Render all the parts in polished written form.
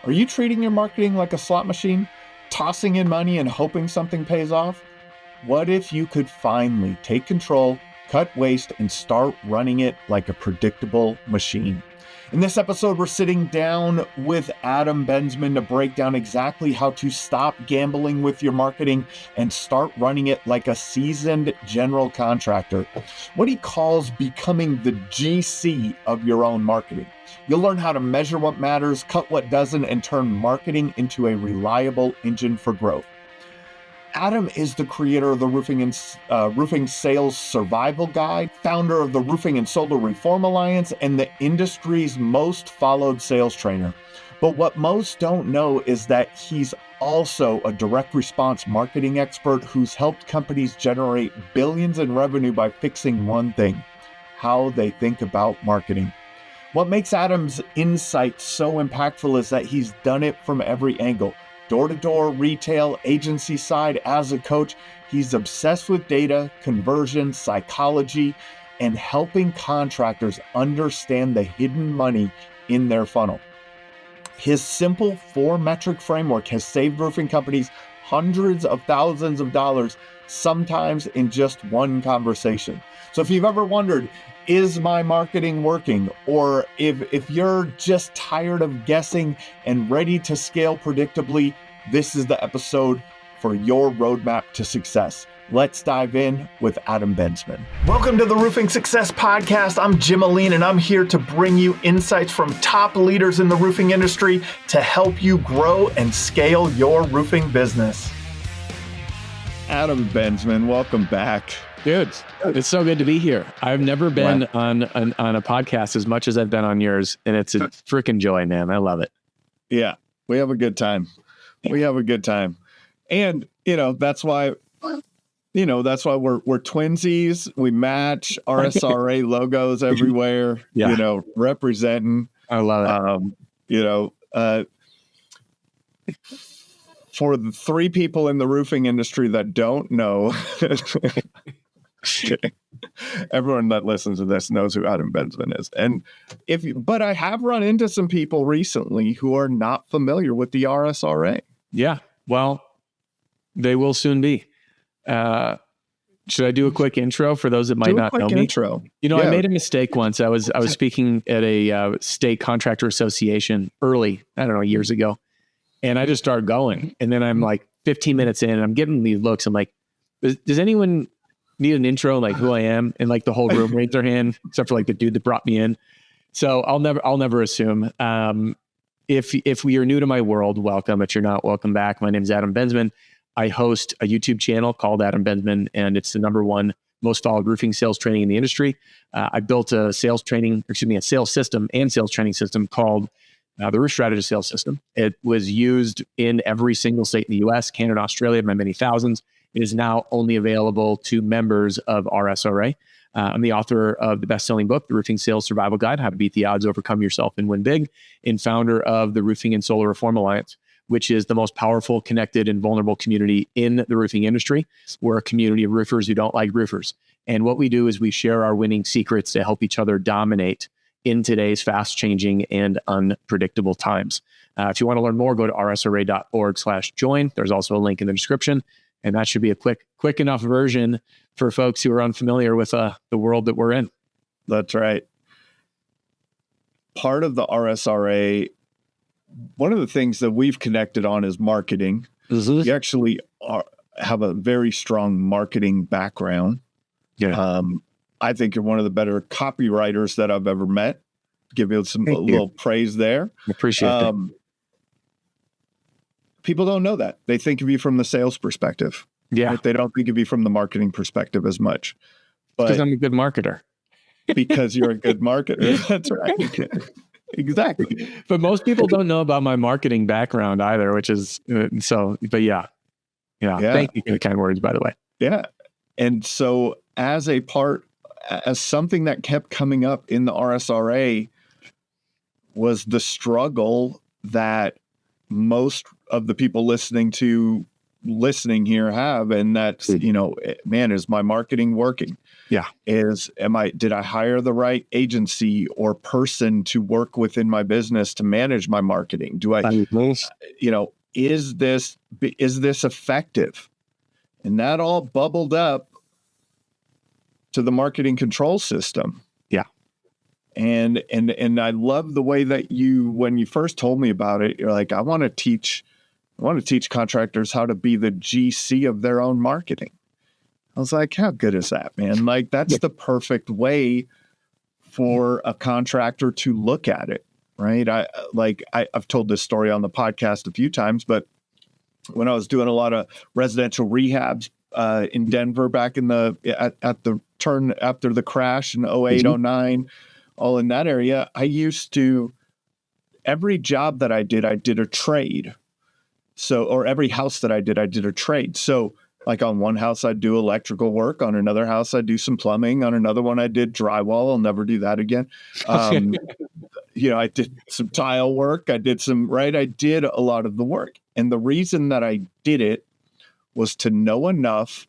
Are you treating your marketing like a slot machine, tossing in money and hoping something pays off? What if you could finally take control, cut waste, and start running it like a predictable machine? In this episode, we're sitting down with Adam Bensman to break down exactly how to stop gambling with your marketing and start running it like a seasoned general contractor, what he calls becoming the GC of your own marketing. You'll learn how to measure what matters, cut what doesn't, and turn marketing into a reliable engine for growth. Adam is the creator of the Roofing Sales Survival Guide, founder of the Roofing and Solar Reform Alliance, and the industry's most followed sales trainer. But what most don't know is that he's also a direct response marketing expert who's helped companies generate billions in revenue by fixing one thing: how they think about marketing. What makes Adam's insight so impactful is that he's done it from every angle. Door-to-door, retail, agency side. As a coach, he's obsessed with data, conversion, psychology, and helping contractors understand the hidden money in their funnel. His simple 4-metric framework has saved roofing companies hundreds of thousands of dollars, sometimes in just one conversation. So if you've ever wondered, is my marketing working? Or if you're just tired of guessing and ready to scale predictably, this is the episode for your roadmap to success. Let's dive in with Adam Bensman. Welcome to the Roofing Success Podcast. I'm Jim Aline, and I'm here to bring you insights from top leaders in the roofing industry to help you grow and scale your roofing business. Adam Bensman, welcome back. Dude, it's so good to be here. I've never been on a podcast as much as I've been on yours, and it's a freaking joy, man. I love it. Yeah, we have a good time. We have a good time. And, that's why we're twinsies. We match RSRA logos everywhere, representing. I love it. For the 3 people in the roofing industry that don't know, everyone that listens to this knows who Adam Bensman is. But I have run into some people recently who are not familiar with the RSRA. Yeah. Well, they will soon be. Should I do a quick intro for those that might not know me? Intro. I made a mistake once. I was speaking at a state contractor association years ago. And I just started going. And then I'm like 15 minutes in and I'm getting these looks. I'm like, does anyone need an intro, like who I am? And like the whole room raised their hand, except for like the dude that brought me in. So I'll never assume. If we are new to my world, welcome. If you're not, welcome back. My name is Adam Bensman. I host a YouTube channel called Adam Bensman, and it's the #1 most followed roofing sales training in the industry. I built a sales system and sales training system called the Roof Strategist Sales System. It was used in every single state in the US, Canada, Australia, by many thousands. It is now only available to members of RSRA. I'm the author of the best-selling book, The Roofing Sales Survival Guide, How to Beat the Odds, Overcome Yourself, and Win Big, and founder of the Roofing and Solar Reform Alliance, which is the most powerful, connected, and vulnerable community in the roofing industry. We're a community of roofers who don't like roofers. And what we do is we share our winning secrets to help each other dominate in today's fast-changing and unpredictable times. If you want to learn more, go to rsra.org/join. There's also a link in the description. And that should be a quick enough version for folks who are unfamiliar with the world that we're in. That's right. Part of the RSRA, one of the things that we've connected on is marketing. Mm-hmm. You actually have a very strong marketing background. Yeah. I think you're one of the better copywriters that I've ever met. Give you a little praise there. Appreciate that. People don't know that. They think of you from the sales perspective. Yeah. Right? They don't think of you from the marketing perspective as much. Because I'm a good marketer. Because you're a good marketer. That's right. Exactly. But most people don't know about my marketing background either, which is but yeah. Thank you for the kind words, by the way. Yeah. And so as something that kept coming up in the RSRA was the struggle that most of the people listening to listening here have, and that's, man, is my marketing working? Yeah. Did I hire the right agency or person to work within my business to manage my marketing? Is this effective? And that all bubbled up to the marketing control system. Yeah. And I love the way that when you first told me about it, you're like, I want to teach contractors how to be the GC of their own marketing. I was like, how good is that, man? Like, that's the perfect way for a contractor to look at it, right? I've told this story on the podcast a few times, but when I was doing a lot of residential rehabs in Denver back at the turn after the crash in 08, 09, all in that area, every job that I did a trade. So, or every house that I did a trade. So, like on one house, I'd do electrical work. On another house, I'd do some plumbing. On another one, I did drywall. I'll never do that again. I did some tile work. I did a lot of the work. And the reason that I did it was to know enough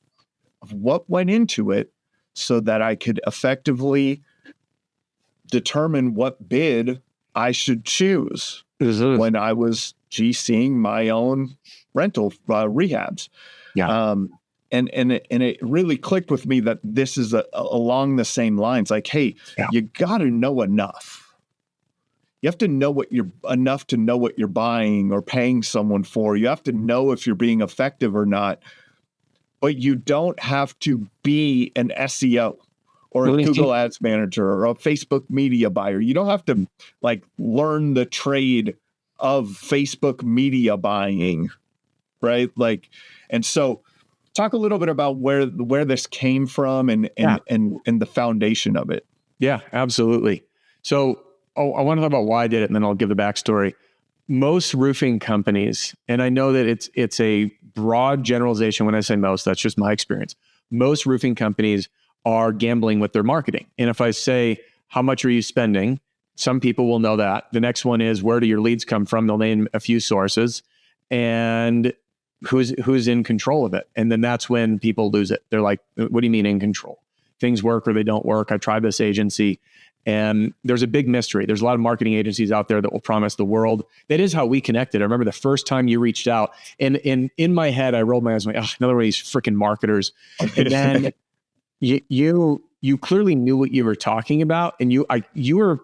of what went into it so that I could effectively determine what bid I should choose when I was GCing my own rental rehabs. Yeah. And it really clicked with me that this is along the same lines. Like, hey, you got to know enough. You have to know enough to know what you're buying or paying someone for. You have to know if you're being effective or not. But you don't have to be an SEO or a Google Ads manager or a Facebook media buyer. You don't have to learn the trade of Facebook media buying, right? And so talk a little bit about where this came from and the foundation of it. Yeah, absolutely. So I want to talk about why I did it, and then I'll give the backstory. Most roofing companies, and I know that it's a broad generalization when I say most, that's just my experience. Most roofing companies are gambling with their marketing. And if I say, how much are you spending? Some people will know that. The next one is, where do your leads come from? They'll name a few sources. And who's in control of it? And then that's when people lose it. They're like, what do you mean in control? Things work or they don't work. I tried this agency. And there's a big mystery. There's a lot of marketing agencies out there that will promise the world. That is how we connected. I remember the first time you reached out, and in my head, I rolled my eyes, like, another one of these freaking marketers. And then you clearly knew what you were talking about, and you were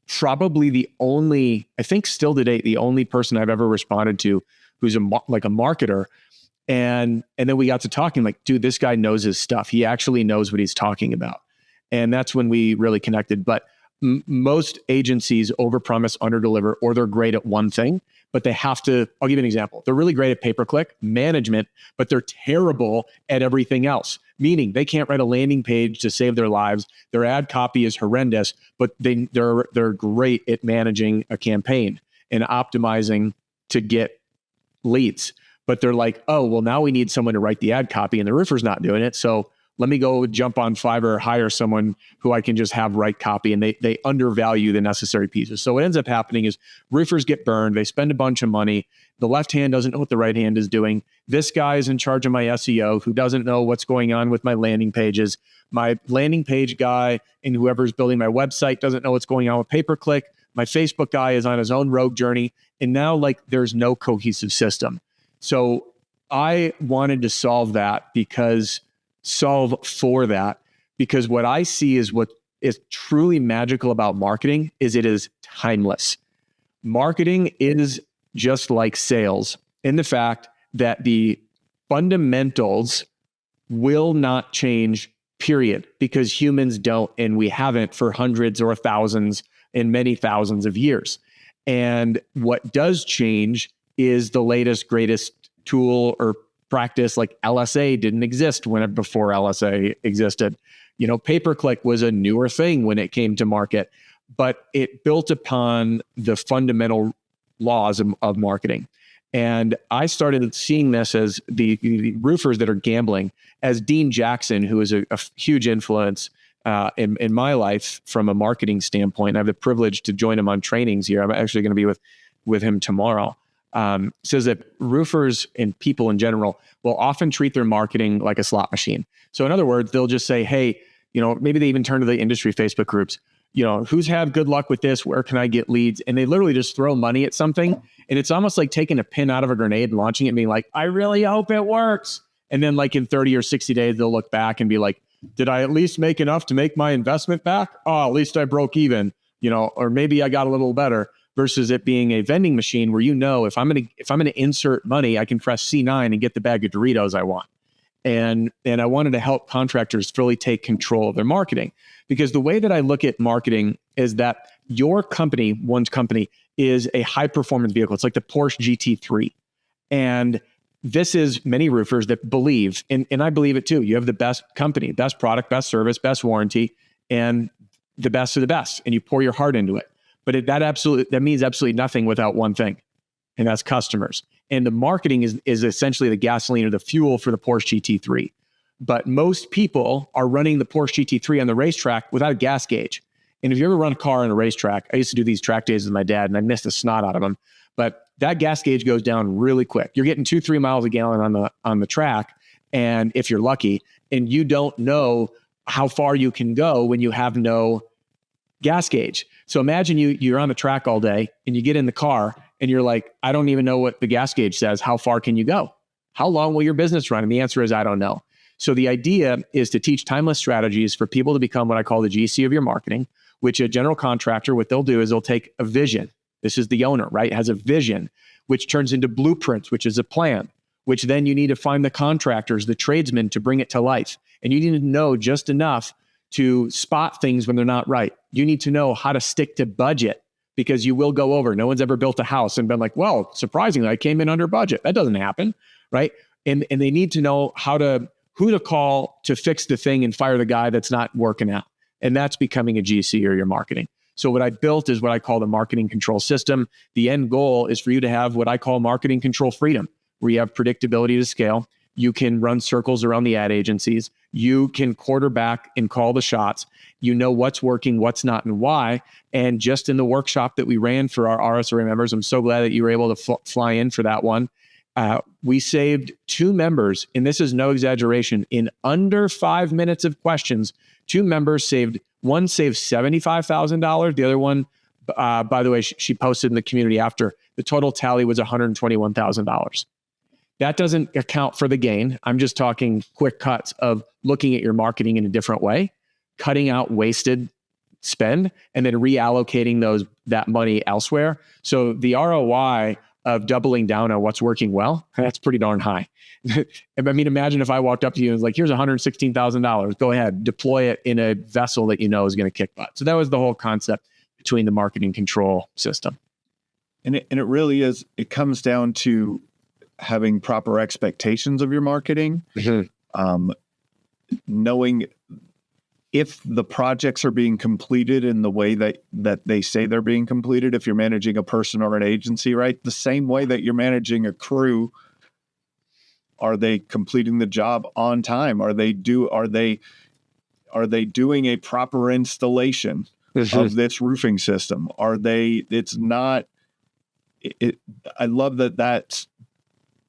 probably the only, I think still to date, the only person I've ever responded to who's a marketer. And then we got to talking, like, dude, this guy knows his stuff. He actually knows what he's talking about. And that's when we really connected. But most agencies overpromise, underdeliver, or they're great at one thing, but they have to, I'll give you an example. They're really great at pay-per-click management, but they're terrible at everything else. Meaning they can't write a landing page to save their lives. Their ad copy is horrendous, but they're great at managing a campaign and optimizing to get leads. But they're like, oh, well, now we need someone to write the ad copy, and the roofer's not doing it. So let me go jump on Fiverr, hire someone who I can just have write copy, and they undervalue the necessary pieces. So what ends up happening is roofers get burned. They spend a bunch of money. The left hand doesn't know what the right hand is doing. This guy is in charge of my SEO who doesn't know what's going on with my landing pages. My landing page guy and whoever's building my website doesn't know what's going on with pay-per-click. My Facebook guy is on his own rogue journey. And now there's no cohesive system. So I wanted to solve for that, because what I see is what is truly magical about marketing is it is timeless. Marketing is just like sales in the fact that the fundamentals will not change, period, because humans don't, and we haven't for hundreds or thousands and many thousands of years. And what does change is the latest, greatest tool or practice. Like LSA didn't exist before LSA existed. Pay-per-click was a newer thing when it came to market, but it built upon the fundamental laws of marketing. And I started seeing this as the roofers that are gambling, as Dean Jackson, who is a huge influence in my life from a marketing standpoint. I have the privilege to join him on trainings here. I'm actually going to be with him tomorrow. says that roofers and people in general will often treat their marketing like a slot machine. So in other words, they'll just say, hey, maybe they even turn to the industry Facebook groups, who's had good luck with this? Where can I get leads? And they literally just throw money at something. And it's almost like taking a pin out of a grenade and launching it and being like, I really hope it works. And then like in 30 or 60 days, they'll look back and be like, did I at least make enough to make my investment back? Oh, at least I broke even, or maybe I got a little better, versus it being a vending machine where, if I'm going to insert money, I can press C9 and get the bag of Doritos I want. And I wanted to help contractors really take control of their marketing, because the way that I look at marketing is that your company, one's company, is a high performance vehicle. It's like the Porsche GT3. And this is many roofers that believe, and I believe it too, you have the best company, best product, best service, best warranty, and the best of the best, and you pour your heart into it. But that means absolutely nothing without one thing, and that's customers. And the marketing is essentially the gasoline or the fuel for the Porsche GT3. But most people are running the Porsche GT3 on the racetrack without a gas gauge. And if you ever run a car on a racetrack, I used to do these track days with my dad, and I missed the snot out of them. But that gas gauge goes down really quick. You're getting 2-3 miles a gallon on the track, and if you're lucky, and you don't know how far you can go when you have no gas gauge. So imagine you're on the track all day and you get in the car and you're like, I don't even know what the gas gauge says. How far can you go? How long will your business run? And the answer is, I don't know. So the idea is to teach timeless strategies for people to become what I call the GC of your marketing, which a general contractor, what they'll do is they'll take a vision. This is the owner, right? Has a vision, which turns into blueprints, which is a plan, which then you need to find the contractors, the tradesmen to bring it to life. And you need to know just enough to spot things when they're not right. You need to know how to stick to budget, because you will go over. No one's ever built a house and been like, well, surprisingly, I came in under budget. That doesn't happen, right? And they need to know who to call to fix the thing and fire the guy that's not working out. And that's becoming a GC or your marketing. So what I built is what I call the marketing control system. The end goal is for you to have what I call marketing control freedom, where you have predictability to scale. You can run circles around the ad agencies. You can quarterback and call the shots. You know what's working, what's not, and why. And just in the workshop that we ran for our RSRA members, I'm so glad that you were able to fly in for that one. We saved 2 members, and this is no exaggeration, in under 5 minutes of questions. 2 members one saved $75,000. The other one, by the way, she posted in the community after, the total tally was $121,000. That doesn't account for the gain. I'm just talking quick cuts of looking at your marketing in a different way, cutting out wasted spend, and then reallocating that money elsewhere. So the ROI of doubling down on what's working well, that's pretty darn high. I mean, imagine if I walked up to you and was like, here's $116,000. Go ahead, deploy it in a vessel that you know is going to kick butt. So that was the whole concept between the marketing control system. And it really is, it comes down to having proper expectations of your marketing, knowing if the projects are being completed in the way that they say they're being completed. If you're managing a person or an agency, right? The same way that you're managing a crew, are they completing the job on time? Are they doing a proper installation of this roofing system? I love that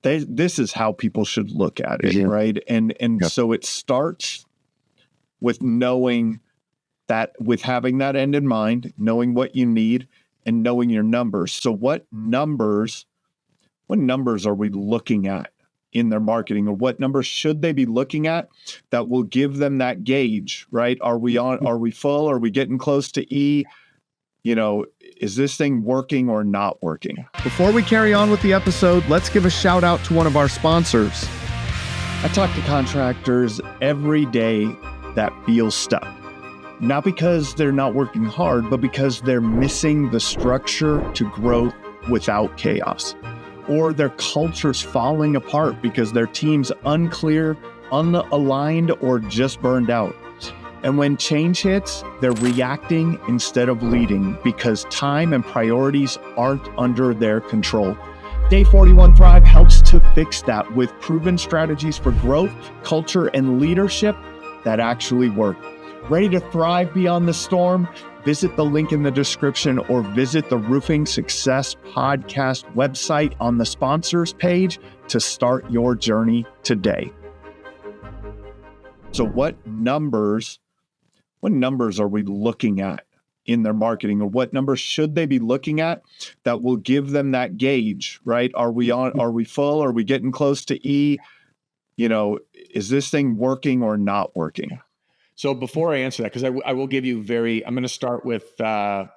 this is how people should look at it, right? And so it starts with knowing that, with having that end in mind, knowing what you need and knowing your numbers. So what numbers are we looking at in their marketing, or what numbers should they be looking at that will give them that gauge, right? Are we full? Are we getting close to E? Is this thing working or not working? Before we carry on with the episode, let's give a shout out to one of our sponsors. I talk to contractors every day that feel stuck. Not because they're not working hard, but because they're missing the structure to growth without chaos. Or their culture's falling apart because their team's unclear, unaligned, or just burned out. And when change hits, they're reacting instead of leading because time and priorities aren't under their control. Day 41 Thrive helps to fix that with proven strategies for growth, culture, and leadership that actually work. Ready to thrive beyond the storm? Visit the link in the description or visit the Roofing Success Podcast website on the sponsors page to start your journey today. So what numbers are we looking at in their marketing, or what numbers should they be looking at that will give them that gauge, right? Are we full? Are we getting close to E? Is this thing working or not working? So before I answer that, because I will give you I'm going to start with 4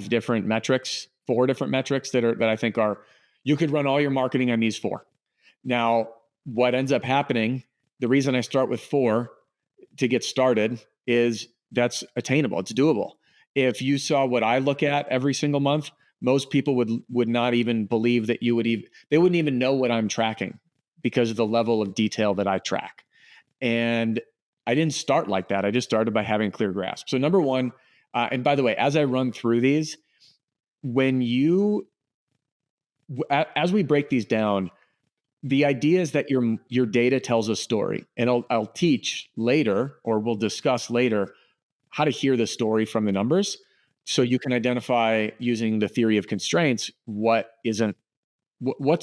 different metrics that I think you could run all your marketing on these 4. Now, what ends up happening, the reason I start with 4 to get started is that's attainable. It's doable. If you saw what I look at every single month, most people would not even believe that they wouldn't even know what I'm tracking because of the level of detail that I track. And I didn't start like that. I just started by having a clear grasp. So number 1, and by the way, as I run through these, as we break these down, the idea is that your data tells a story, and I'll teach later, or we'll discuss later, how to hear the story from the numbers, so you can identify, using the theory of constraints, what's the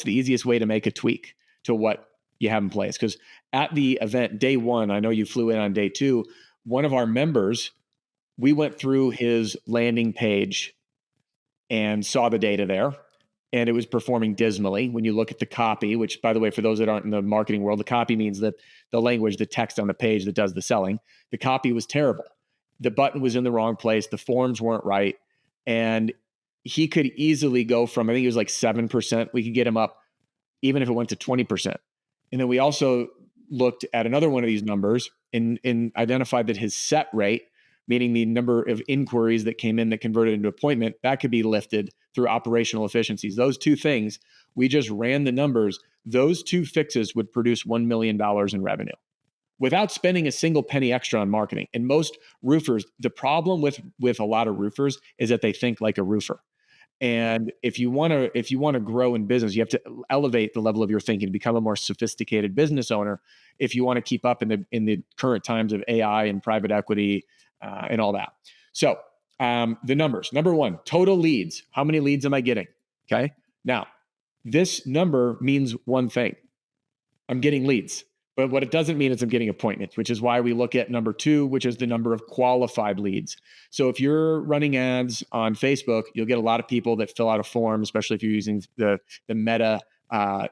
easiest way to make a tweak to what you have in place. Because at the event, day 1, I know you flew in on day 2, one of our members, we went through his landing page and saw the data there, and it was performing dismally. When you look at the copy, which, by the way, for those that aren't in the marketing world, the copy means that the language, the text on the page that does the selling, the copy was terrible. The button was in the wrong place. The forms weren't right. And he could easily go from, I think it was like 7%. We could get him up even if it went to 20%. And then we also looked at another one of these numbers and identified that his set rate, meaning the number of inquiries that came in that converted into appointment, that could be lifted through operational efficiencies. Those 2 things, we just ran the numbers. Those 2 fixes would produce $1 million in revenue without spending a single penny extra on marketing. And most roofers, the problem with a lot of roofers is that they think like a roofer. And if you want to grow in business, you have to elevate the level of your thinking, become a more sophisticated business owner. If you want to keep up in the current times of AI and private equity and all that. So the numbers. Number 1, total leads. How many leads am I getting? Okay. Now, this number means one thing. I'm getting leads. But what it doesn't mean is I'm getting appointments, which is why we look at number 2, which is the number of qualified leads. So if you're running ads on Facebook, you'll get a lot of people that fill out a form, especially if you're using the Meta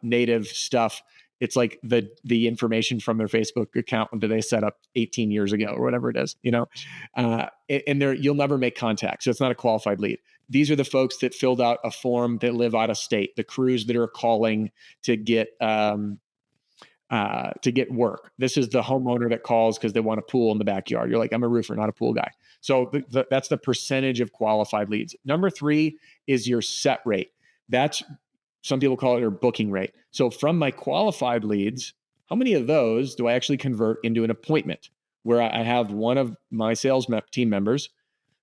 native stuff. It's like the information from their Facebook account that they set up 18 years ago or whatever it is, and you'll never make contact. So it's not a qualified lead. These are the folks that filled out a form that live out of state, the crews that are calling to get work. This is the homeowner that calls because they want a pool in the backyard. You're like, I'm a roofer, not a pool guy. So that's the percentage of qualified leads. Number 3 is your set rate. That's, some people call it your booking rate. So from my qualified leads, how many of those do I actually convert into an appointment where I have one of my sales team members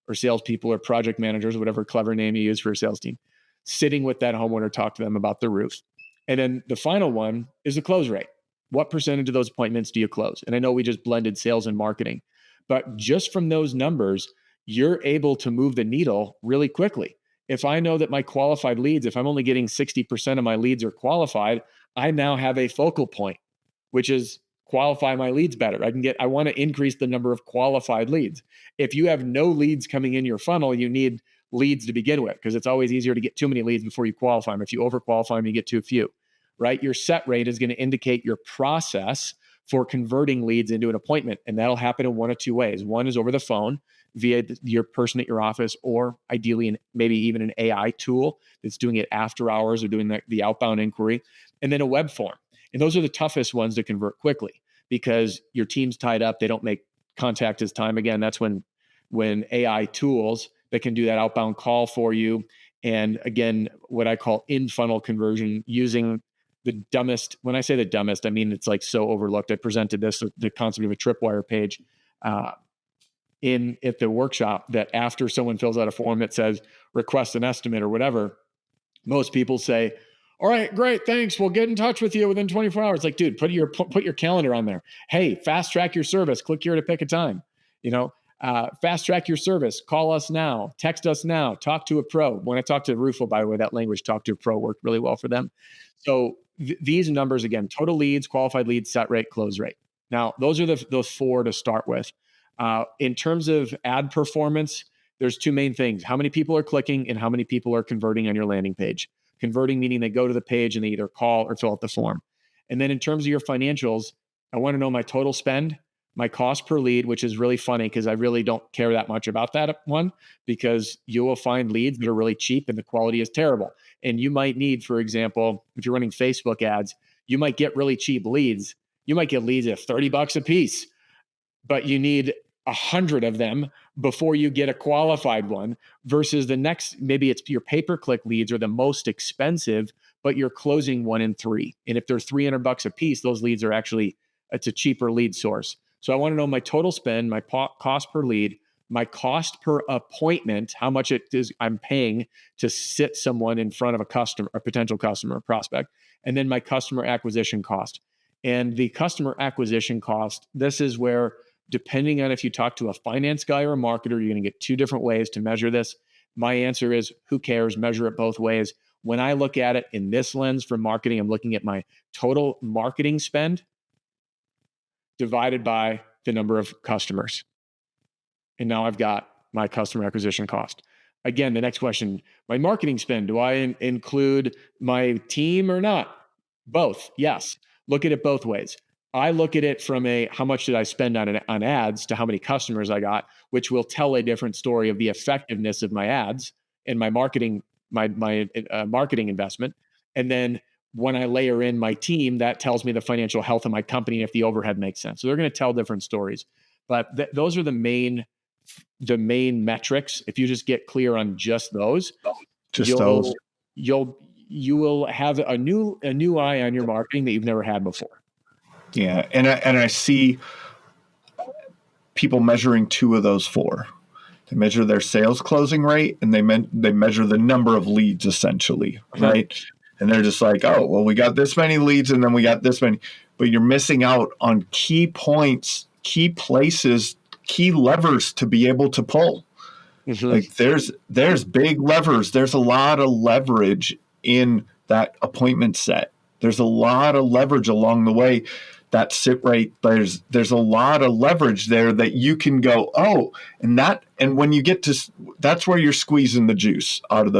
or salespeople or project managers, whatever clever name you use for a sales team, sitting with that homeowner, talk to them about the roof. And then the final one is the close rate. What percentage of those appointments do you close? And I know we just blended sales and marketing, but just from those numbers, you're able to move the needle really quickly. If I know that my qualified leads, if I'm only getting 60% of my leads are qualified, I now have a focal point, which is qualify my leads better. I want to increase the number of qualified leads. If you have no leads coming in your funnel, you need leads to begin with, because it's always easier to get too many leads before you qualify them. If you overqualify them, you get too few. Right? Your set rate is going to indicate your process for converting leads into an appointment. And that'll happen in one of 2 ways. One is over the phone via your person at your office, or ideally maybe even an AI tool that's doing it after hours or doing the outbound inquiry, and then a web form. And those are the toughest ones to convert quickly because your team's tied up. They don't make contact as time. Again, that's when AI tools that can do that outbound call for you. And again, what I call in-funnel conversion, using the dumbest, when I say the dumbest, I mean, it's like so overlooked. I presented the concept of a tripwire page at the workshop, that after someone fills out a form that says request an estimate or whatever, most people say, all right, great, thanks, we'll get in touch with you within 24 hours. Like, dude, put your calendar on there. Hey, fast track your service. Click here to pick a time. Fast track your service, call us now, text us now, talk to a pro. When I talked to Rufo, by the way, that language, talk to a pro, worked really well for them. So these numbers, again, total leads, qualified leads, set rate, close rate. Now, those are those four to start with. In terms of ad performance, there's two main things: how many people are clicking and how many people are converting on your landing page. Converting meaning they go to the page and they either call or fill out the form. And then in terms of your financials, I want to know my total spend, my cost per lead, which is really funny because I really don't care that much about that one, because you will find leads that are really cheap and the quality is terrible. And you might need, for example, if you're running Facebook ads, you might get really cheap leads. You might get leads at $30 a piece, but you need 100 of them before you get a qualified one, versus the next, maybe it's your pay-per-click leads are the most expensive, but you're closing 1 in 3. And if they're $300 a piece, those leads are actually, it's a cheaper lead source. So I want to know my total spend, my cost per lead, my cost per appointment, how much it is I'm paying to sit someone in front of a customer, a potential customer, prospect, and then my customer acquisition cost. And the customer acquisition cost, this is where, depending on if you talk to a finance guy or a marketer, you're going to get two different ways to measure this. My answer is, who cares? Measure it both ways. When I look at it in this lens for marketing, I'm looking at my total marketing spend divided by the number of customers. And now I've got my customer acquisition cost. Again, the next question, my marketing spend, do I include my team or not? Both, yes. Look at it both ways. I look at it from a how much did I spend on ads to how many customers I got, which will tell a different story of the effectiveness of my ads and my marketing, my marketing investment. And then when I layer in my team, that tells me the financial health of my company and if the overhead makes sense. So they're going to tell different stories. But those are the main metrics. If you just get clear on just those, you will have a new eye on your marketing that you've never had before. Yeah, and I see people measuring two of those four. They measure their sales closing rate, and they measure the number of leads, essentially, right? And they're just like, oh, well, we got this many leads, and then we got this many. But you're missing out on key points, key places, key levers to be able to pull. Mm-hmm. Like there's big levers. There's a lot of leverage in that appointment set. There's a lot of leverage along the way. That sit rate, there's a lot of leverage there that you can go, oh, and when you get to, that's where you're squeezing the juice out of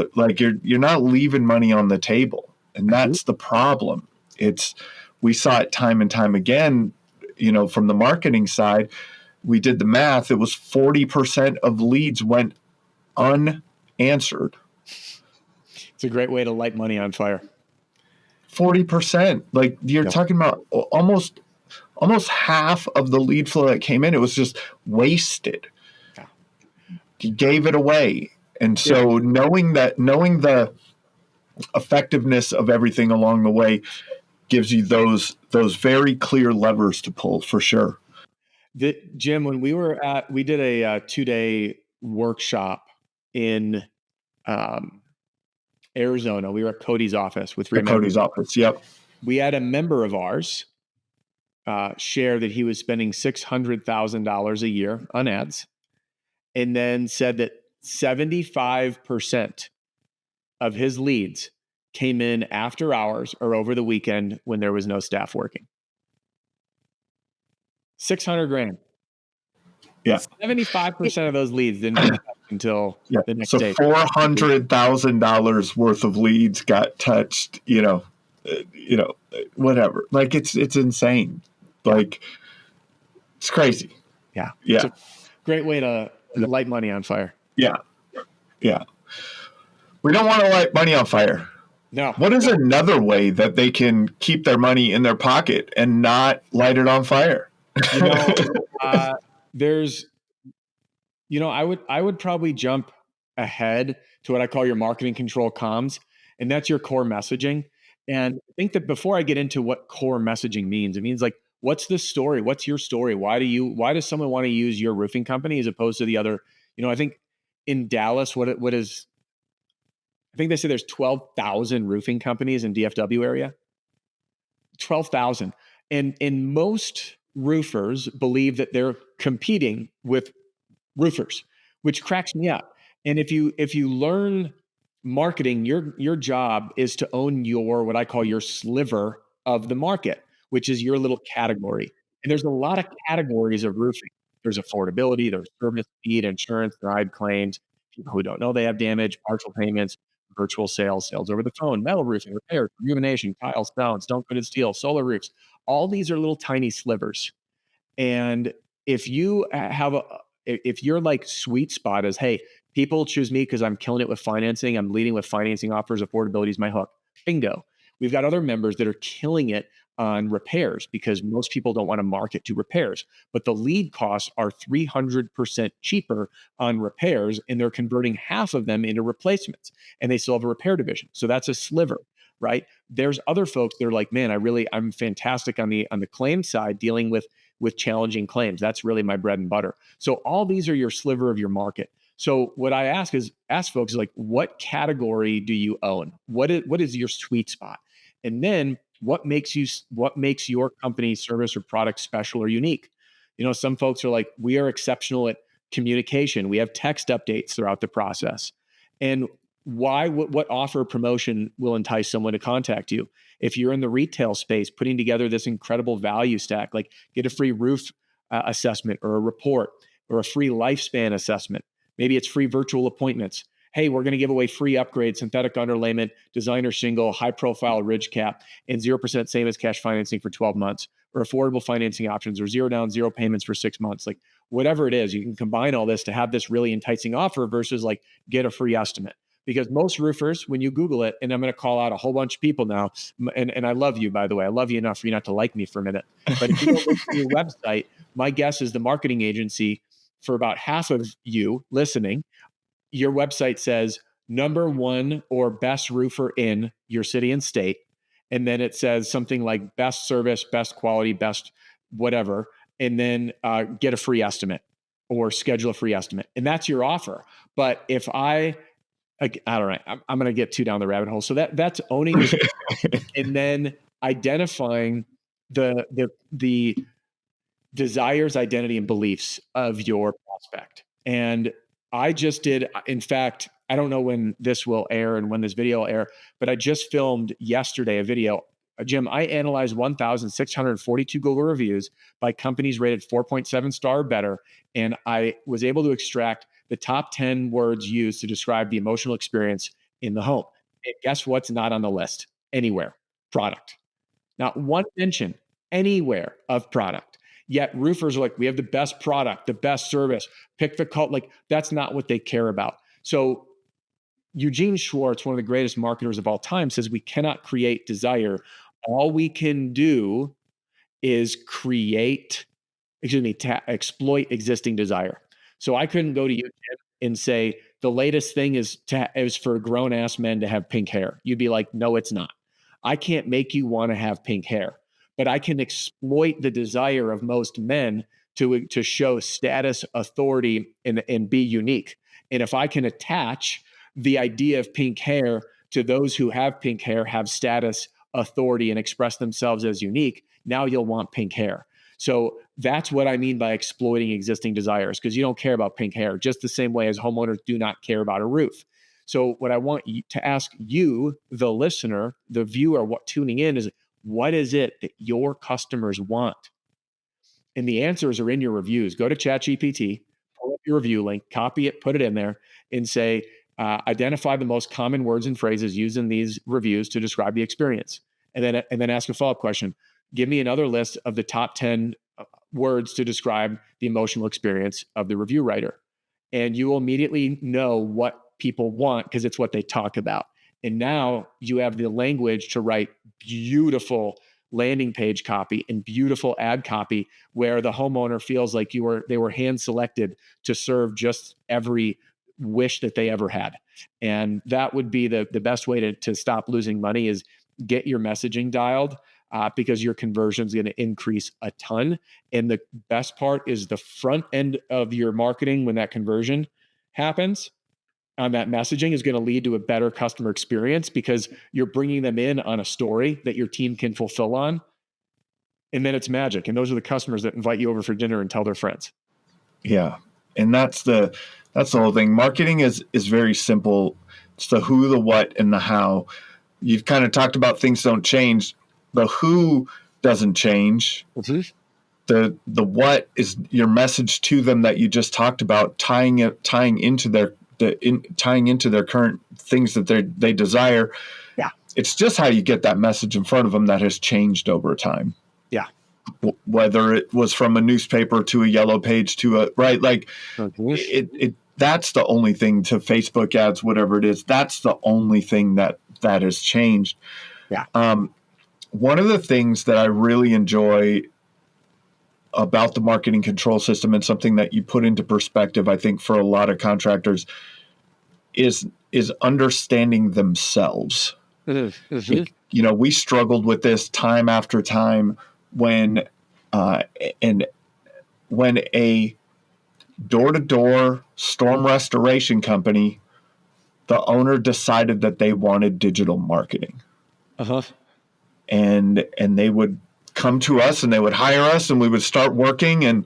you're not leaving money on the table. And that's the problem. We saw it time and time again, from the marketing side. We did the math. It was 40% of leads went unanswered. It's a great way to light money on fire. 40%. Like you're talking about almost half of the lead flow that came in. It was just wasted. Yeah. You gave it away. And so knowing the effectiveness of everything along the way gives you those very clear levers to pull for sure. Jim, when we did a 2-day workshop in Arizona. We were at Cody's office with 3 members. Cody's office, yep. We had a member of ours share that he was spending $600,000 a year on ads, and then said that 75% of his leads came in after hours or over the weekend when there was no staff working. $600,000. Yeah. 75% of those leads didn't come until the next day. So $400,000 worth of leads got touched, whatever. Like it's insane. Like it's crazy. Yeah. Yeah. It's a great way to light money on fire. Yeah. Yeah. We don't want to light money on fire. No. What is another way that they can keep their money in their pocket and not light it on fire? I would probably jump ahead to what I call your marketing control comms, and that's your core messaging. And I think that before I get into what core messaging means, it means like, what's the story? What's your story? Why does someone want to use your roofing company as opposed to the other? I think in Dallas, I think they say there's 12,000 roofing companies in DFW area. 12,000. And in most roofers believe that they're competing with roofers, which cracks me up. And if you learn marketing, your job is to own your what I call your sliver of the market, which is your little category. And there's a lot of categories of roofing. There's affordability, there's service, speed, insurance, ride claims, people who don't know they have damage, partial payments, virtual sales, sales over the phone, metal roofing, repairs, rejuvenation, tile, stone coated steel, solar roofs. All these are little tiny slivers. And if you have a, if your like sweet spot is, hey, people choose me because I'm killing it with financing, I'm leading with financing offers, affordability is my hook. Bingo. We've got other members that are killing it on repairs because most people don't want to market to repairs, but the lead costs are 300% cheaper on repairs, and they're converting half of them into replacements, and they still have a repair division. So that's a sliver, right? There's other folks that are like, man, I'm fantastic on the claim side, dealing with challenging claims. That's really my bread and butter. So all these are your sliver of your market. So what I ask folks is like, what category do you own? What is your sweet spot? And then what makes your company, service, or product special or unique? Some folks are like, we are exceptional at communication. We have text updates throughout the process. And what offer or promotion will entice someone to contact you? If you're in the retail space, putting together this incredible value stack, like get a free roof assessment or a report or a free lifespan assessment. Maybe it's free virtual appointments. Hey, we're going to give away free upgrades, synthetic underlayment, designer shingle, high profile ridge cap, and 0% same as cash financing for 12 months, or affordable financing options, or zero down, zero payments for 6 months. Like whatever it is, you can combine all this to have this really enticing offer versus like get a free estimate. Because most roofers, when you Google it, and I'm going to call out a whole bunch of people now, and I love you, by the way. I love you enough for you not to like me for a minute. But if you go look at your website, my guess is the marketing agency for about half of you listening, your website says number one or best roofer in your city and state. And then it says something like best service, best quality, best whatever. And then get a free estimate or schedule a free estimate. And that's your offer. But if I don't know, I'm going to get too down the rabbit hole. So that's owning your and then identifying the desires, identity, and beliefs of your prospect. And I just did, in fact, I don't know when this will air and when this video will air, but I just filmed yesterday a video. Jim, I analyzed 1,642 Google reviews by companies rated 4.7 star or better, and I was able to extract the top 10 words used to describe the emotional experience in the home. And guess what's not on the list anywhere? Product. Not one mention anywhere of product. Yet roofers are like, we have the best product, the best service, pick the cult. Like that's not what they care about. So Eugene Schwartz, one of the greatest marketers of all time, says we cannot create desire. All we can do is exploit existing desire. So I couldn't go to you, Jim, and say the latest thing is for grown ass men to have pink hair. You'd be like, no, it's not. I can't make you want to have pink hair, but I can exploit the desire of most men to show status, authority, and be unique. And if I can attach the idea of pink hair to those who have pink hair, have status, authority, and express themselves as unique, now you'll want pink hair. So that's what I mean by exploiting existing desires, because you don't care about pink hair, just the same way as homeowners do not care about a roof. So what I want to ask you, the listener, the viewer, what tuning in is, what is it that your customers want? And the answers are in your reviews. Go to ChatGPT, pull up your review link, copy it, put it in there, and say, identify the most common words and phrases used in these reviews to describe the experience. And then ask a follow-up question. Give me another list of the top 10 words to describe the emotional experience of the review writer. And you will immediately know what people want because it's what they talk about. And now you have the language to write beautiful landing page copy and beautiful ad copy where the homeowner feels like they were hand selected to serve just every wish that they ever had. And that would be the best way to stop losing money is get your messaging dialed because your conversion is going to increase a ton. And the best part is the front end of your marketing when that conversion happens on that messaging is going to lead to a better customer experience because you're bringing them in on a story that your team can fulfill on. And then it's magic. And those are the customers that invite you over for dinner and tell their friends. Yeah. And that's the whole thing. Marketing is very simple. It's the who, the what, and the how. You've kind of talked about things don't change. The who doesn't change. Mm-hmm. The what is your message to them that you just talked about, tying into their current things that they desire. Yeah. It's just how you get that message in front of them that has changed over time. Yeah. Whether it was from a newspaper to a yellow page to a right, like it that's the only thing, to Facebook ads, whatever it is. That's the only thing that has changed. Yeah. One of the things that I really enjoy about the marketing control system, and something that you put into perspective, I think, for a lot of contractors, is understanding themselves. Mm-hmm. Like, we struggled with this time after time when a door-to-door storm restoration company, the owner decided that they wanted digital marketing. Uh-huh. And they would come to us and they would hire us and we would start working, and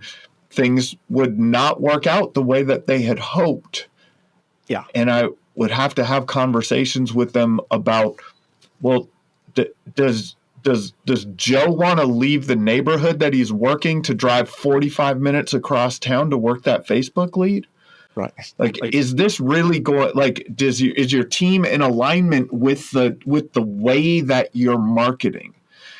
things would not work out the way that they had hoped. Yeah. And I would have to have conversations with them about, well, does Joe want to leave the neighborhood that he's working to drive 45 minutes across town to work that Facebook lead? Right. Like, is this really going, like, is your team in alignment with the way that you're marketing?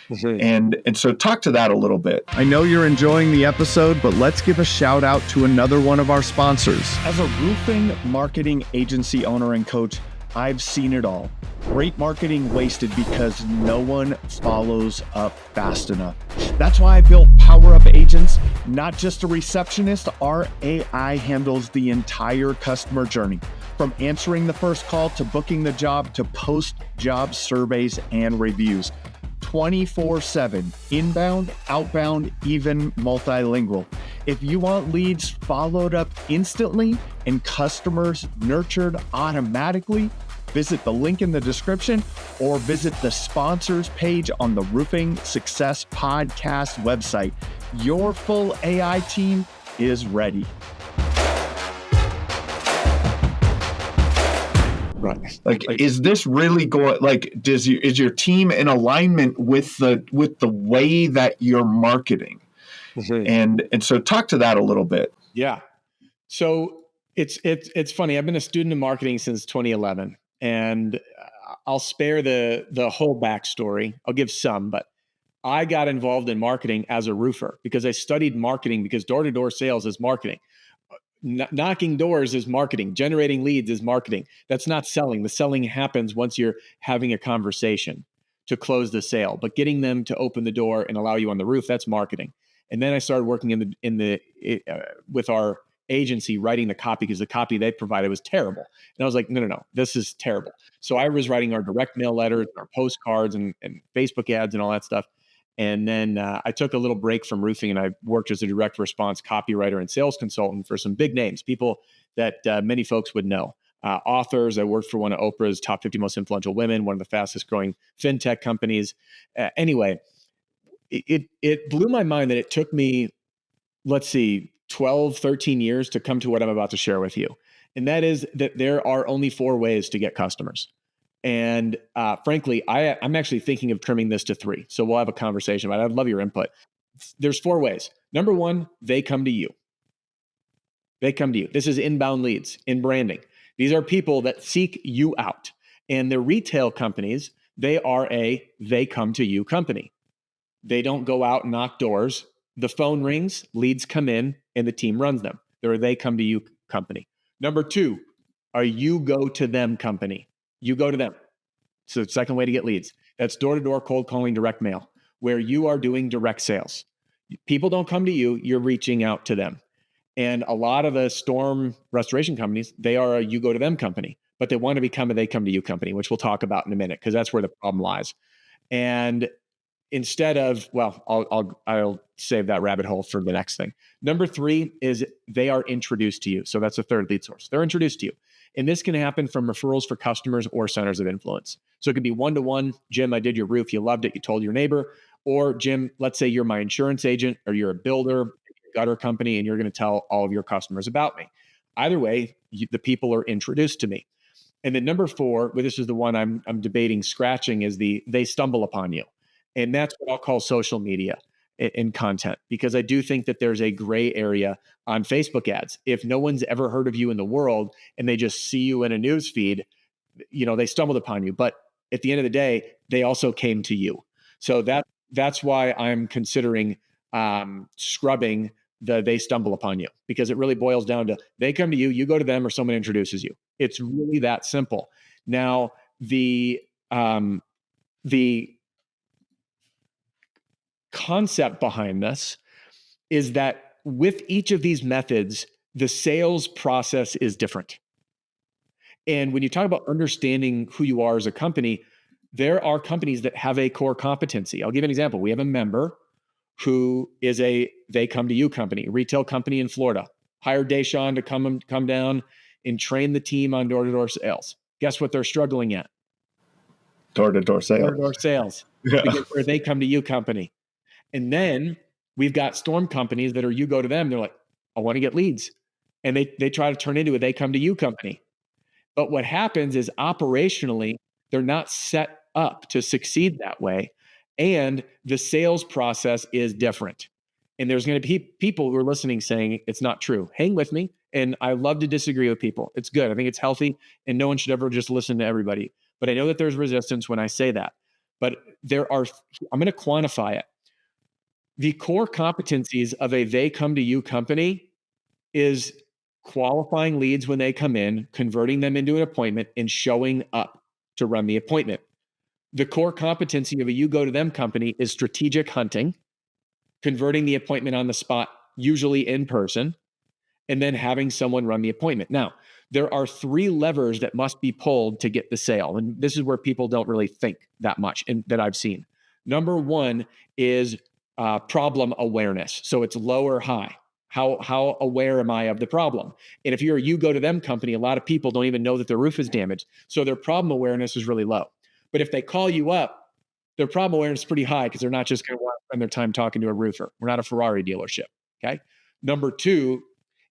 Mm-hmm. And so talk to that a little bit. I know you're enjoying the episode, but let's give a shout out to another one of our sponsors. As a roofing marketing agency owner and coach, I've seen it all. Great marketing wasted because no one follows up fast enough. That's why I built Power Up Agents, not just a receptionist. Our AI handles the entire customer journey, from answering the first call to booking the job to post-job surveys and reviews. 24/7, inbound, outbound, even multilingual. If you want leads followed up instantly and customers nurtured automatically, visit the link in the description or visit the sponsors page on the Roofing Success Podcast website. Your full AI team is ready. Right. Like, is this really going, like, is your team in alignment with the way that you're marketing? Mm-hmm. And so talk to that a little bit. Yeah. So it's funny. I've been a student of marketing since 2011, and I'll spare the whole backstory. I'll give some, but I got involved in marketing as a roofer because I studied marketing, because door-to-door sales is marketing. Knocking doors is marketing. Generating leads is marketing. That's not selling. The selling happens once you're having a conversation to close the sale. But getting them to open the door and allow you on the roof, that's marketing. And then I started working with our agency, writing the copy, because the copy they provided was terrible. And I was like, no, this is terrible. So I was writing our direct mail letters, our postcards, and Facebook ads and all that stuff. And then I took a little break from roofing, and I worked as a direct response copywriter and sales consultant for some big names, people that many folks would know. Authors. I worked for one of Oprah's top 50 most influential women, one of the fastest growing fintech companies. Anyway, it blew my mind that it took me, 12, 13 years to come to what I'm about to share with you. And that is that there are only 4 ways to get customers. And frankly, I'm actually thinking of trimming this to 3. So we'll have a conversation, but I'd love your input. There's 4 ways. Number 1, they come to you. They come to you. This is inbound leads in branding. These are people that seek you out. And the retail companies, they are they come to you company. They don't go out and knock doors. The phone rings, leads come in, and the team runs them. They're a they come to you company. Number 2, are you go to them company. You go to them. So the second way to get leads. That's door-to-door cold calling, direct mail, where you are doing direct sales. People don't come to you, you're reaching out to them. And a lot of the storm restoration companies, they are a you go to them company, but they want to become a they come to you company, which we'll talk about in a minute, because that's where the problem lies. And instead of, well, I'll save that rabbit hole for the next thing. Number 3 is they are introduced to you. So that's a third lead source. They're introduced to you. And this can happen from referrals for customers or centers of influence. So it could be one-to-one. Jim, I did your roof. You loved it. You told your neighbor. Or Jim, let's say you're my insurance agent or you're a builder, a gutter company, and you're going to tell all of your customers about me. Either way, the people are introduced to me. And then number 4, well, this is the one I'm debating scratching, is they stumble upon you. And that's what I'll call social media in content, because I do think that there's a gray area on Facebook ads. If no one's ever heard of you in the world and they just see you in a news feed, they stumbled upon you. But at the end of the day, they also came to you. So that's why I'm considering scrubbing they stumble upon you, because it really boils down to they come to you, you go to them, or someone introduces you. It's really that simple. Now, the concept behind this is that with each of these methods, the sales process is different. And when you talk about understanding who you are as a company, there are companies that have a core competency. I'll give you an example. We have a member who is they come to you company, retail company in Florida, hired Deshaun to come down and train the team on door-to-door sales. Guess what they're struggling at? Door-to-door sales. Door-to-door sales. Yeah. Because where they come to you company. And then we've got storm companies that are, you go to them, they're like, I want to get leads. And they try to turn into a they come to you company. But what happens is operationally, they're not set up to succeed that way. And the sales process is different. And there's going to be people who are listening saying it's not true. Hang with me. And I love to disagree with people. It's good. I think it's healthy. And no one should ever just listen to everybody. But I know that there's resistance when I say that. But I'm going to quantify it. The core competencies of a they come to you company is qualifying leads when they come in, converting them into an appointment, and showing up to run the appointment. The core competency of a you go to them company is strategic hunting, converting the appointment on the spot, usually in person, and then having someone run the appointment. Now, there are 3 levers that must be pulled to get the sale. And this is where people don't really think that much, and that I've seen. Number 1 is problem awareness. So it's low or high. How aware am I of the problem? And if you're a you go to them company, a lot of people don't even know that their roof is damaged. So their problem awareness is really low. But if they call you up, their problem awareness is pretty high, because they're not just going to want to spend their time talking to a roofer. We're not a Ferrari dealership. Okay. Number 2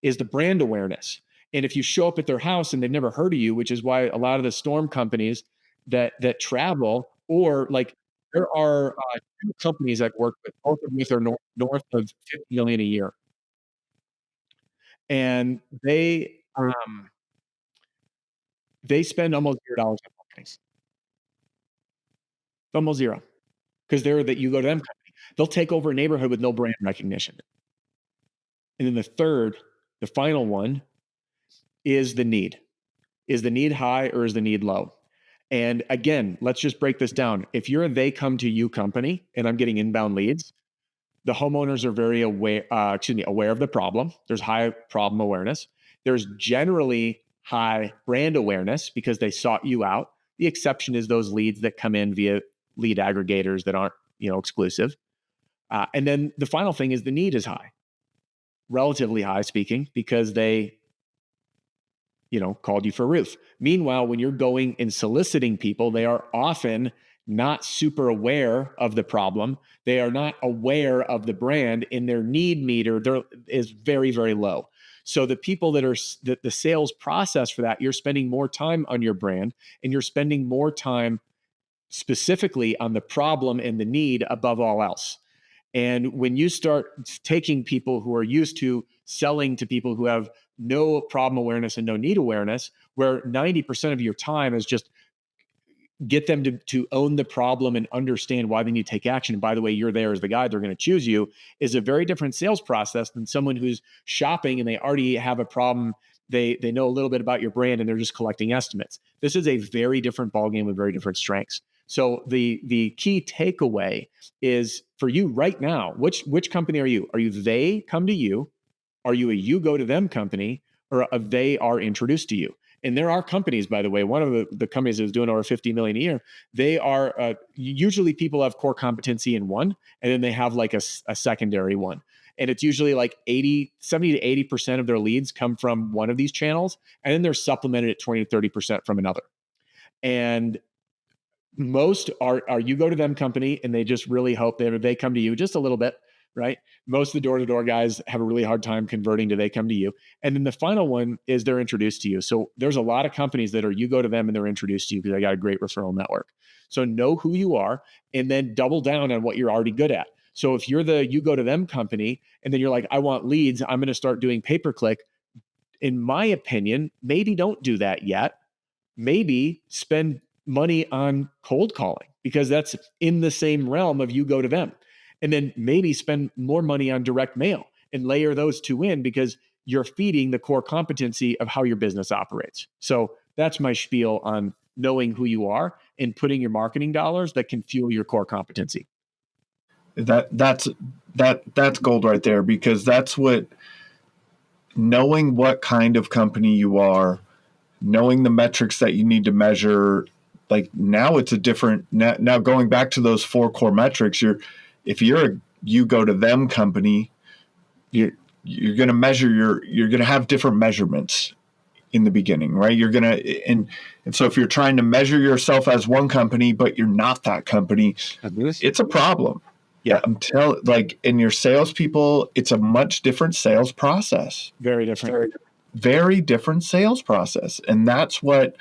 is the brand awareness. And if you show up at their house and they've never heard of you, which is why a lot of the storm companies that travel, or like there are 2 companies I've worked with, both of which are north of 50 million a year. And they spend almost $0 on marketing. Almost 0. Because they're that you go to them company. They'll take over a neighborhood with no brand recognition. And then the final one is the need. Is the need high or is the need low? And again, let's just break this down. If you're a they come to you company and I'm getting inbound leads, the homeowners are very aware of the problem. There's high problem awareness. There's generally high brand awareness because they sought you out. The exception is those leads that come in via lead aggregators that aren't, exclusive. And then the final thing is the need is high, relatively high speaking, because they, called you for a roof. Meanwhile, when you're going and soliciting people, they are often not super aware of the problem. They are not aware of the brand, and their need meter is very, very low. So the people that the sales process for that, you're spending more time on your brand, and you're spending more time specifically on the problem and the need above all else. And when you start taking people who are used to selling to people who have no problem awareness and no need awareness, where 90% of your time is just get them to own the problem and understand why they need to take action. And by the way, you're there as the guy, they're going to choose you, is a very different sales process than someone who's shopping and they already have a problem. They know a little bit about your brand and they're just collecting estimates. This is a very different ballgame with very different strengths. So the key takeaway is for you right now, which company are you? Are you they come to you? Are you a you go to them company, or a they are introduced to you? And there are companies, by the way, one of the companies that is doing over 50 million a year, they are usually people have core competency in one, and then they have like a secondary one. And it's usually like 70 to 80% of their leads come from one of these channels, and then they're supplemented at 20 to 30% from another. And Most are you go to them company and they just really hope they come to you just a little bit, right? Most of the door-to-door guys have a really hard time converting to they come to you. And then the final one is they're introduced to you. So there's a lot of companies that are you go to them and they're introduced to you because they got a great referral network. So know who you are and then double down on what you're already good at. So if you're the you go to them company and then you're like, I want leads, I'm going to start doing pay-per-click. In my opinion, maybe don't do that yet. Maybe spend money on cold calling because that's in the same realm of you go to them. And then maybe spend more money on direct mail and layer those two in because you're feeding the core competency of how your business operates. So that's my spiel on knowing who you are and putting your marketing dollars that can fuel your core competency. That's gold right there, because that's what, knowing what kind of company you are, knowing the metrics that you need to measure. Like now it's a different, now going back to those 4 core metrics, if you go to them company, you're going to measure you're going to have different measurements in the beginning, right? You're going to, and so if you're trying to measure yourself as one company, but you're not that company, it's a problem. Yeah. Until like in your salespeople, it's a much different sales process. Very different. Very different sales process. And that's what,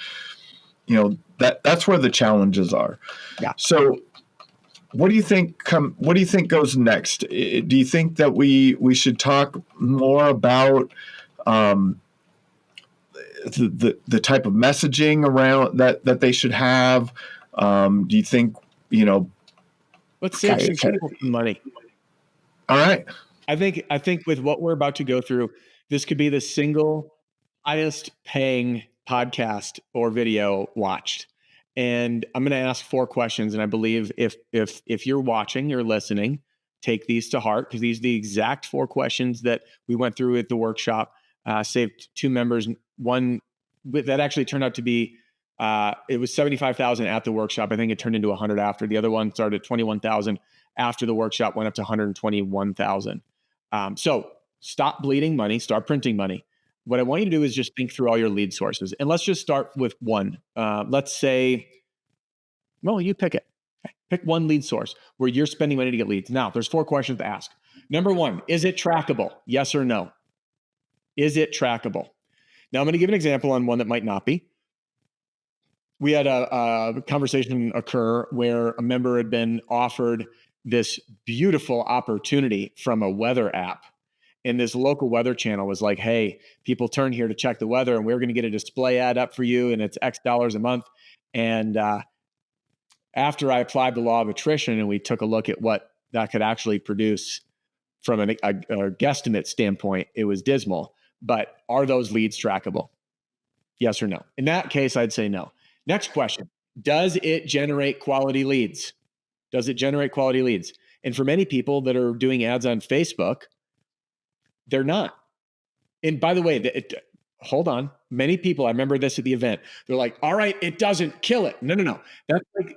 that's where the challenges are. Yeah. So what do you think goes next? Do you think that we should talk more about the type of messaging around that they should have? Do you think, let's save some people money. All right. I think with what we're about to go through, this could be the single highest paying podcast or video watched. And I'm going to ask 4 questions. And I believe if you're watching, you're listening, take these to heart, because these are the exact 4 questions that we went through at the workshop. Saved 2 members. One that actually turned out to be, it was 75,000 at the workshop. I think it turned into 100 after. The other one started at 21,000 after the workshop, went up to 121,000. So stop bleeding money, start printing money. What I want you to do is just think through all your lead sources. And let's just start with one. Let's say, well, you pick it. Pick one lead source where you're spending money to get leads. Now, there's 4 questions to ask. Number 1, is it trackable? Yes or no? Is it trackable? Now, I'm going to give an example on one that might not be. We had a conversation occur where a member had been offered this beautiful opportunity from a weather app. And this local weather channel was like, hey, people turn here to check the weather and we're going to get a display ad up for you and it's X dollars a month. And after I applied the law of attrition and we took a look at what that could actually produce from a guesstimate standpoint, it was dismal. But are those leads trackable? Yes or no? In that case, I'd say no. Next question. Does it generate quality leads? Does it generate quality leads? And for many people that are doing ads on Facebook, they're not. And by the way, hold on. Many people, I remember this at the event. They're like, all right, it doesn't kill it. No.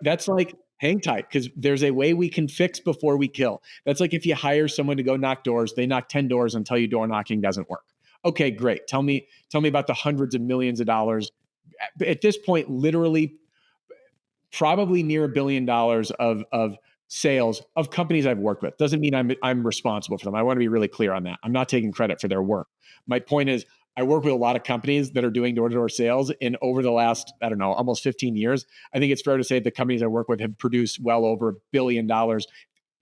That's like hang tight, because there's a way we can fix before we kill. That's like if you hire someone to go knock doors, they knock 10 doors and tell you door knocking doesn't work. Okay, great. Tell me about the hundreds of millions of dollars. At this point, literally probably near $1 billion of sales of companies I've worked with. Doesn't mean I'm responsible for them. I want to be really clear on that. I'm not taking credit for their work. My point is, I work with a lot of companies that are doing door-to-door sales, and over the last, almost 15 years, I think it's fair to say the companies I work with have produced well over $1 billion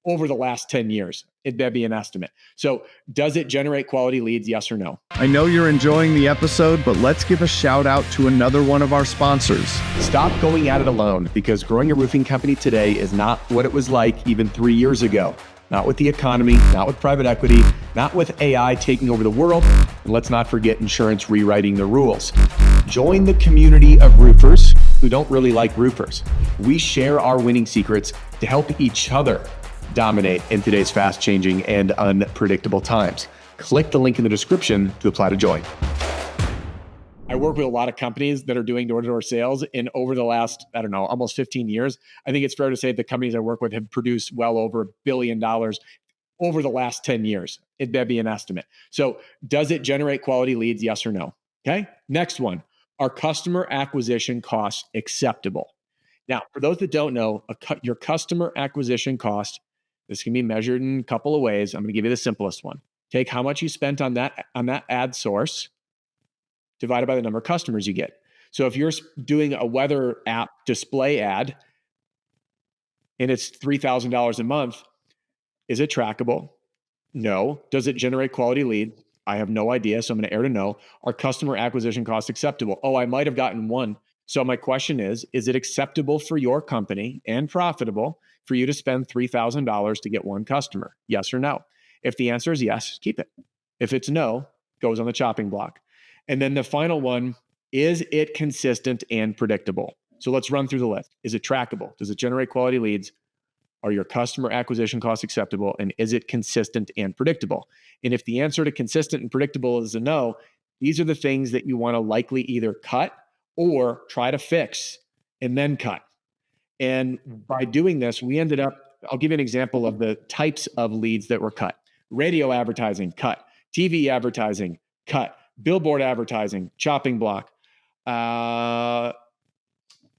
over the last 10 years. That'd be an estimate. So does it generate quality leads? Yes or no? I know you're enjoying the episode, but let's give a shout out to another one of our sponsors. Stop going at it alone, because growing a roofing company today is not what it was like even 3 years ago. Not with the economy, not with private equity, not with AI taking over the world, and let's not forget insurance rewriting the rules. Join the community of roofers who don't really like roofers. We share our winning secrets to help each other dominate in today's fast-changing and unpredictable times. Click the link in the description to apply to join. I work with a lot of companies that are doing door-to-door sales, and over the last, almost 15 years, I think it's fair to say the companies I work with have produced well over $1 billion over the last 10 years. That'd be an estimate. So does it generate quality leads? Yes or no? Okay. Next one. Are customer acquisition costs acceptable? Now, for those that don't know, your customer acquisition cost, this can be measured in a couple of ways. I'm going to give you the simplest one. Take how much you spent on that ad source divided by the number of customers you get. So if you're doing a weather app display ad and it's $3,000 a month, is it trackable? No. Does it generate quality leads? I have no idea. So I'm going to err to no. Are customer acquisition costs acceptable? Oh, I might have gotten one. So my question is it acceptable for your company and profitable for you to spend $3,000 to get one customer? Yes or no? If the answer is yes, keep it. If it's no, goes on the chopping block. And then the final one, is it consistent and predictable? So let's run through the list. Is it trackable? Does it generate quality leads? Are your customer acquisition costs acceptable? And is it consistent and predictable? And if the answer to consistent and predictable is a no, these are the things that you want to likely either cut or try to fix and then cut. And by doing this, we ended up, I'll give you an example of the types of leads that were cut. Radio advertising, cut. TV advertising, cut. Billboard advertising, chopping block. A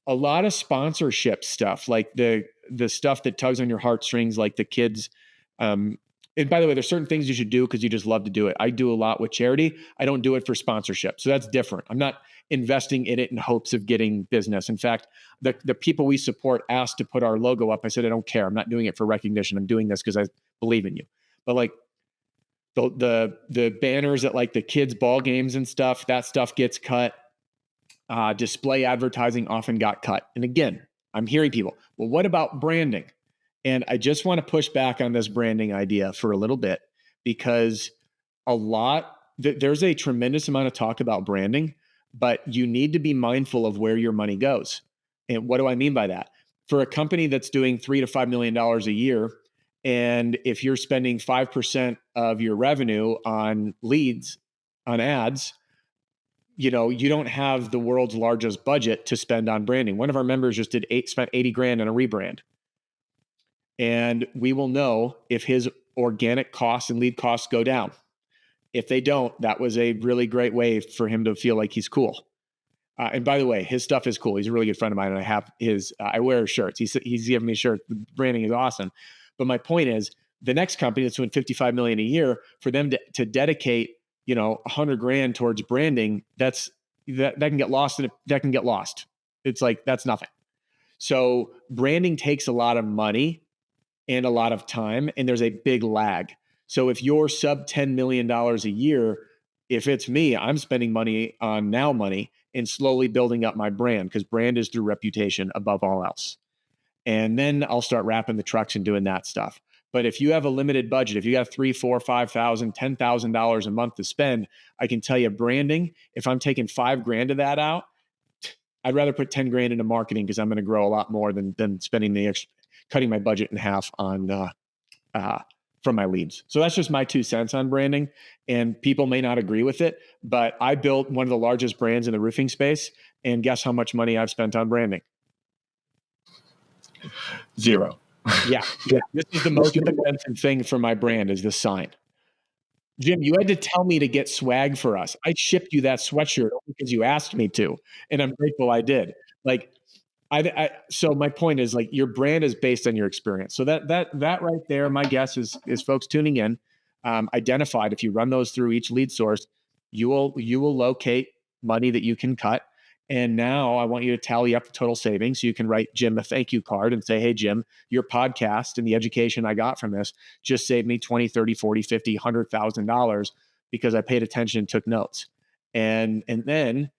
lot of sponsorship stuff, like the stuff that tugs on your heartstrings, like the kids. And by the way, there's certain things you should do because you just love to do it. I do a lot with charity. I don't do it for sponsorship. So that's different. I'm not investing in it in hopes of getting business. In fact, the people we support asked to put our logo up. I said, I don't care. I'm not doing it for recognition. I'm doing this because I believe in you. But like the banners at like the kids' ball games and stuff, that stuff gets cut. Display advertising often got cut. And again, I'm hearing people, well, what about branding? And I just want to push back on this branding idea for a little bit because there's a tremendous amount of talk about branding, but you need to be mindful of where your money goes. And what do I mean by that? For a company that's doing $3 to $5 million a year, and if you're spending 5% of your revenue on leads, on ads, you don't have the world's largest budget to spend on branding. One of our members just spent $80,000 on a rebrand. And we will know if his organic costs and lead costs go down. If they don't, that was a really great way for him to feel like he's cool. And by the way, his stuff is cool. He's a really good friend of mine, and I have I wear his shirts. He's given me shirts. The branding is awesome. But my point is, the next company that's doing $55 million a year, for them to dedicate $100,000 towards branding, that can get lost, and that can get lost. It's like, that's nothing. So branding takes a lot of money and a lot of time, and there's a big lag. So if you're sub $10 million a year, if it's me, I'm spending money on now money and slowly building up my brand, because brand is through reputation above all else. And then I'll start wrapping the trucks and doing that stuff. But if you have a limited budget, if you got $3,000, $4,000, $5,000, $10,000 a month to spend, I can tell you branding, if I'm taking $5,000 of that out, I'd rather put $10,000 into marketing, because I'm going to grow a lot more than spending the extra, cutting my budget in half on from my leads. So that's just my 2 cents on branding, and people may not agree with it, but I built one of the largest brands in the roofing space, and guess how much money I've spent on branding? 0. Yeah. This is the most expensive thing for my brand, is the sign. Jim, you had to tell me to get swag for us. I shipped you that sweatshirt because you asked me to, and I'm grateful I did. Like, so my point is, like, your brand is based on your experience. So that right there, my guess is folks tuning in, identified, if you run those through each lead source, you will locate money that you can cut. And now I want you to tally up the total savings, so you can write Jim a thank you card and say, hey, Jim, your podcast and the education I got from this just saved me $20, $30, $40, $50, $100,000 because I paid attention and took notes. And then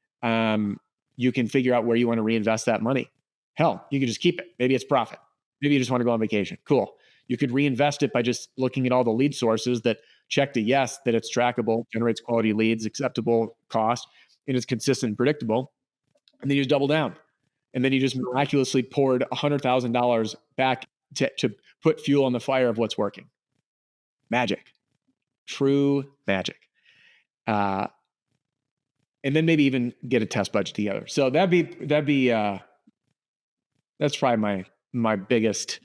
you can figure out where you want to reinvest that money. Hell, you could just keep it. Maybe it's profit. Maybe you just want to go on vacation. Cool. You could reinvest it by just looking at all the lead sources that check the yes, that it's trackable, generates quality leads, acceptable cost, and it's consistent and predictable. And then you just double down. And then you just miraculously poured $100,000 back to put fuel on the fire of what's working. Magic. True magic. And then maybe even get a test budget together. So that'd be that's probably my biggest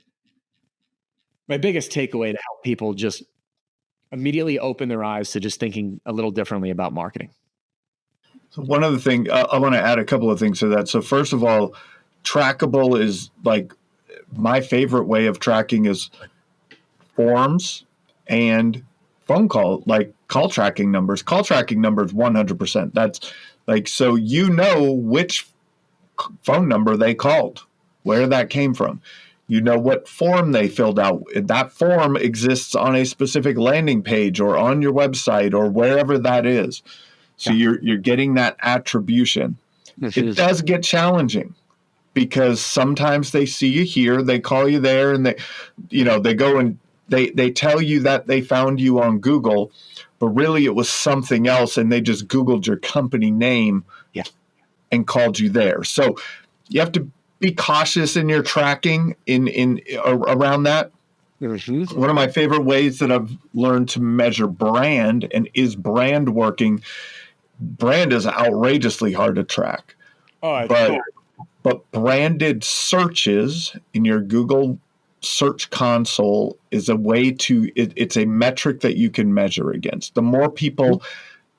takeaway, to help people just immediately open their eyes to just thinking a little differently about marketing. So one other thing, I want to add a couple of things to that. So first of all, trackable is like my favorite way of tracking is forms and phone call, like call tracking numbers. Call tracking numbers 100%. That's like, so you know which phone number they called, where that came from. You know what form they filled out. That form exists on a specific landing page or on your website or wherever that is. So you're getting that attribution. It does get challenging because sometimes they see you here, they call you there, and they go and they tell you that they found you on Google, but really it was something else, and they just Googled your company name and called you there. So you have to be cautious in your tracking in around that. One of my favorite ways that I've learned to measure brand, and is brand working? Brand is outrageously hard to track. But branded searches in your Google Search Console is a way to, it's a metric that you can measure against. The more people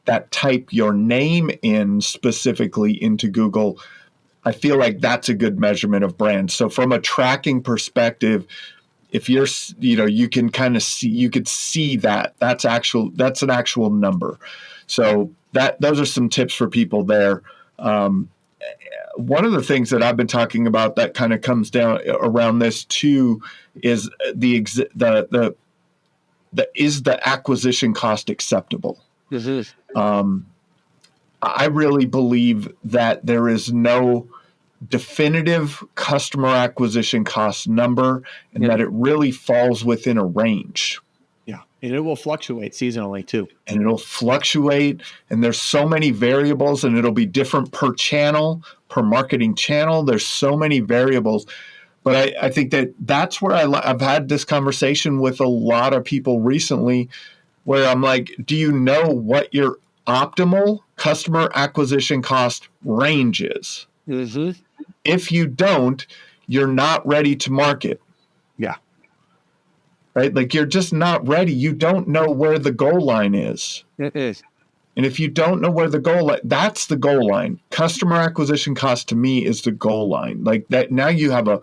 that type your name in specifically into Google, I feel like that's a good measurement of brand. So from a tracking perspective, if you're, you can kind of see, you could see that that's an actual number. So those are some tips for people there. One of the things that I've been talking about that kind of comes down around this too is is the acquisition cost acceptable? I really believe that there is no definitive customer acquisition cost number, and that it really falls within a range. Yeah. And it will fluctuate seasonally too. And it'll fluctuate, and there's so many variables, and it'll be different per channel, per marketing channel. There's so many variables. But I think that's where I've had this conversation with a lot of people recently where I'm like, do you know what your optimal customer acquisition cost range is? If you don't, you're not ready to market. Yeah. Right? Like, you're just not ready. You don't know where the goal line is. It is. And if you don't know where the goal line, that's the goal line. Customer acquisition cost to me is the goal line. Like that, now you have a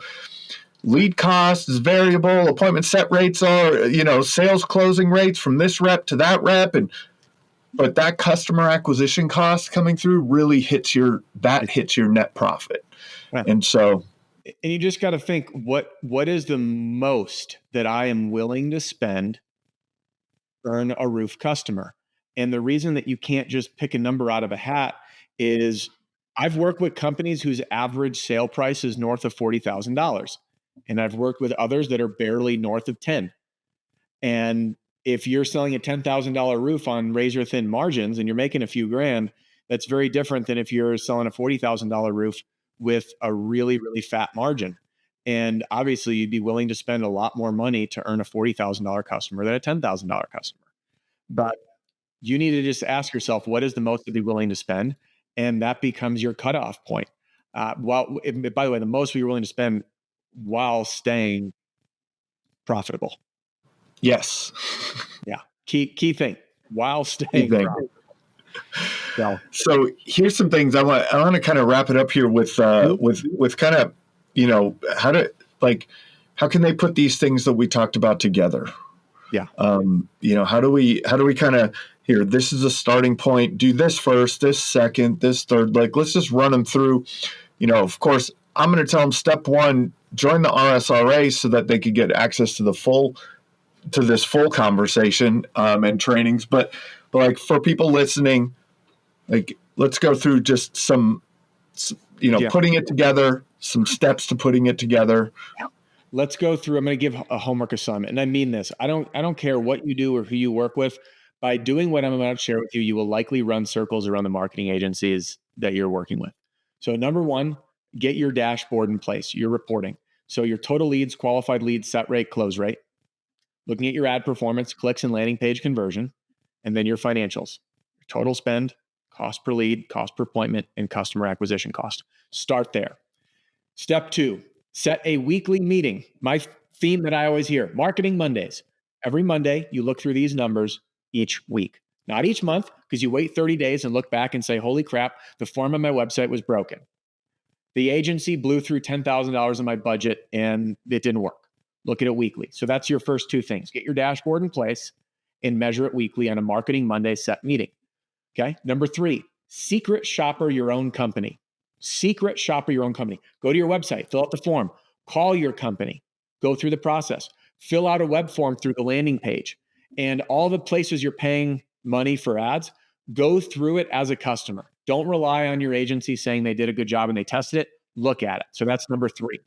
lead cost is variable, appointment set rates are, sales closing rates from this rep to that rep. But that customer acquisition cost coming through really hits your net profit. Right. And so, and you just got to think, what is the most that I am willing to spend to earn a roof customer? And the reason that you can't just pick a number out of a hat is I've worked with companies whose average sale price is north of $40,000. And I've worked with others that are barely north of 10. And if you're selling a $10,000 roof on razor thin margins and you're making a few grand, that's very different than if you're selling a $40,000 roof with a really, really fat margin. And obviously you'd be willing to spend a lot more money to earn a $40,000 customer than a $10,000 customer. But you need to just ask yourself, what is the most you'd be willing to spend? And that becomes your cutoff point. By the way, the most you're willing to spend while staying profitable. Yes. Yeah. Key thing, while staying profitable. So here's some things I want to kind of wrap it up here with kind of, how can they put these things that we talked about together? Yeah. How do we kind of, here, this is a starting point, do this first, this second, this third, let's just run them through. Of course, I'm going to tell them step one, join the RSRA so that they could get access to this full conversation and trainings. But like, for people listening, like, let's go through just some putting it together, some steps to putting it together. Let's go through. I'm going to give a homework assignment, and I mean this. I don't care what you do or who you work with. By doing what I'm about to share with you, you will likely run circles around the marketing agencies that you're working with. So number one, get your dashboard in place, your reporting. So your total leads, qualified leads, set rate, close rate. Looking at your ad performance, clicks and landing page conversion, and then your financials, your total spend, cost per lead, cost per appointment, and customer acquisition cost. Start there. Step two, set a weekly meeting. My theme that I always hear, Marketing Mondays. Every Monday, you look through these numbers each week, not each month, because you wait 30 days and look back and say, holy crap, the form on my website was broken. The agency blew through $10,000 of my budget and it didn't work. Look at it weekly. So that's your first two things. Get your dashboard in place and measure it weekly on a Marketing Monday set meeting. Okay. Number 3, secret shopper your own company. Secret shopper your own company. Go to your website, fill out the form, call your company, go through the process, fill out a web form through the landing page, and all the places you're paying money for ads, go through it as a customer. Don't rely on your agency saying they did a good job and they tested it. Look at it. So that's number 3.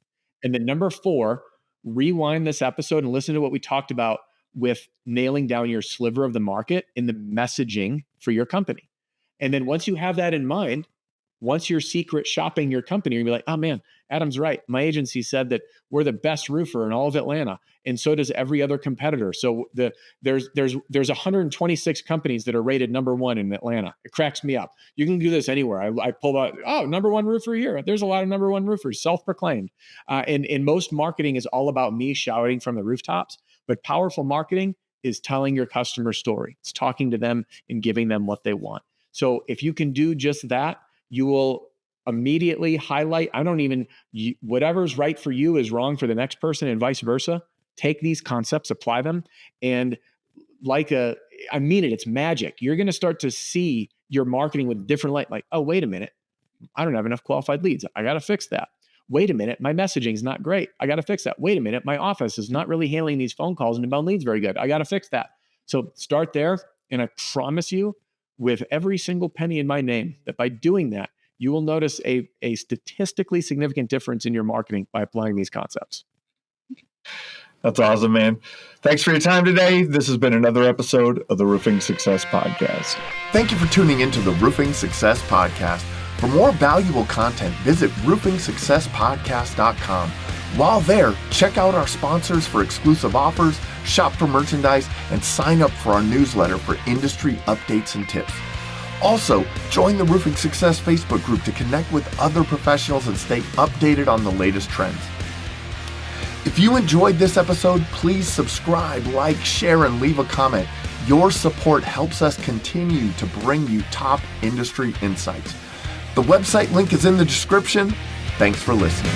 And then number 4, rewind this episode and listen to what we talked about with nailing down your sliver of the market in the messaging for your company. And then once you have that in mind, once you're secret shopping your company, you'll be like, oh man, Adam's right. My agency said that we're the best roofer in all of Atlanta. And so does every other competitor. So there's 126 companies that are rated number 1 in Atlanta. It cracks me up. You can do this anywhere. I pulled out, number 1 roofer here. There's a lot of number 1 roofers, self-proclaimed. And most marketing is all about me shouting from the rooftops, but powerful marketing is telling your customer story. It's talking to them and giving them what they want. So if you can do just that, you will immediately highlight, whatever's right for you is wrong for the next person and vice versa. Take these concepts, apply them, and it's magic. You're going to start to see your marketing with a different light. Like, oh, wait a minute. I don't have enough qualified leads. I got to fix that. Wait a minute. My messaging is not great. I got to fix that. Wait a minute. My office is not really handling these phone calls and inbound leads very good. I got to fix that. So start there. And I promise you, with every single penny in my name, that by doing that, you will notice a statistically significant difference in your marketing by applying these concepts. That's awesome, man. Thanks for your time today. This has been another episode of the Roofing Success Podcast. Thank you for tuning into the Roofing Success Podcast. For more valuable content, visit roofingsuccesspodcast.com. While there, check out our sponsors for exclusive offers, shop for merchandise, and sign up for our newsletter for industry updates and tips. Also, join the Roofing Success Facebook group to connect with other professionals and stay updated on the latest trends. If you enjoyed this episode, please subscribe, like, share, and leave a comment. Your support helps us continue to bring you top industry insights. The website link is in the description. Thanks for listening.